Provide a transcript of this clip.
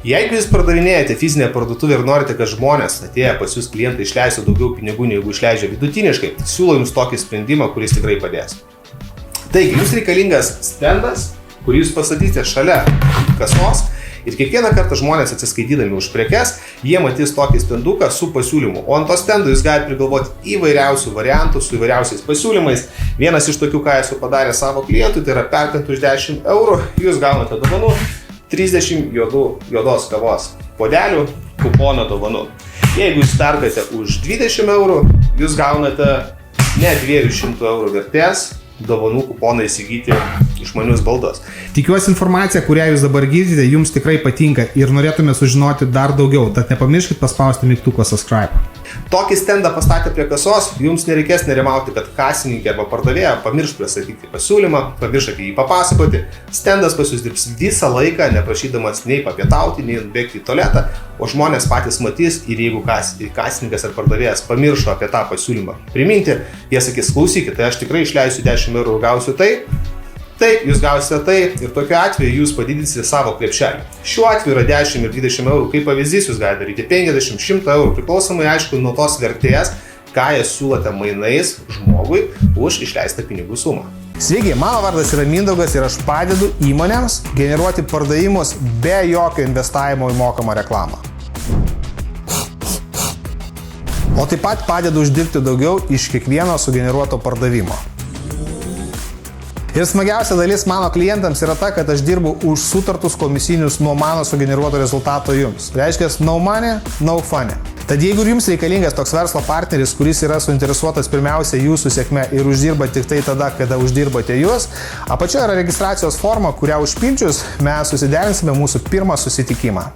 Jeigu jūs pardavinėjate fizinę parduotuvę ir norite, kad žmonės atėję pas jūs klientai išleistų daugiau pinigų, negu išleidžia vidutiniškai, siūlau jums tokį sprendimą, kuris tikrai padės. Taigi, jums reikalingas stendas, kurį jūs pastatysite šalia kasos ir kiekvieną kartą žmonės atsiskaitydami už prekes, jie matys tokį stenduką su pasiūlymu. O ant to stendo jūs galite prigalvoti įvairiausių variantų su įvairiausiais pasiūlymais. Vienas iš tokių, ką esu padaręs savo klientui, tai yra perkant už 10 eurų, jūs gaunate dovanų 30 juodos kavos puodelių kupono dovanų. Jeigu jūs perkate už 20 eurų, jūs gaunate ne 200 eurų vertės dovanų kuponą įsigyti išmanius baldus. Tikiuosi informacija, kurią jūs dabar girdite, jums tikrai patinka ir norėtume sužinoti dar daugiau, tad nepamirškit paspausti mygtuką subscribe. Tokį stendą pastatę prie kasos, jums nereikės nerimauti, kad kasininkė arba pardavėja pamirš pristatyti pasiūlymą, pamirš apie jį papasakoti. Stendas pas jūs dirbs visą laiką, neprašydamas nei papietauti, nei bėgti į tualetą, o žmonės patys matys ir jeigu kasininkas ar pardavėjas pamiršo apie tą pasiūlymą priminti, jie sakys, klausykit, tai aš tikrai išleisiu 10 eurų ir gausiu tai. Taip, jūs gausite tai ir tokiu atveju jūs padidinsite savo krepšelį. Šiuo atveju yra 10 ir 20 eurų, kaip pavyzdys jūs galite daryti 50, 100 eurų, priklausomai aišku nuo tos vertės, ką jūs siūlote mainais žmogui už išleistą pinigų sumą. Sveiki, mano vardas yra Mindaugas ir aš padedu įmonėms generuoti pardavimus be jokio investavimo į mokamą reklamą. O taip pat padedu uždirbti daugiau iš kiekvieno sugeneruoto pardavimo. Ir smagiausia dalis mano klientams yra ta, kad aš dirbu už sutartus komisinius nuo mano sugeneruoto rezultato jums. Reiškia, no money, no funny. Tad jeigu jums reikalingas toks verslo partneris, kuris yra suinteresuotas pirmiausia jūsų sėkme ir uždirba tik tai tada, kada uždirbate jūs, apačioje yra registracijos forma, kurią užpildžius mes susiderinsime mūsų pirmą susitikimą.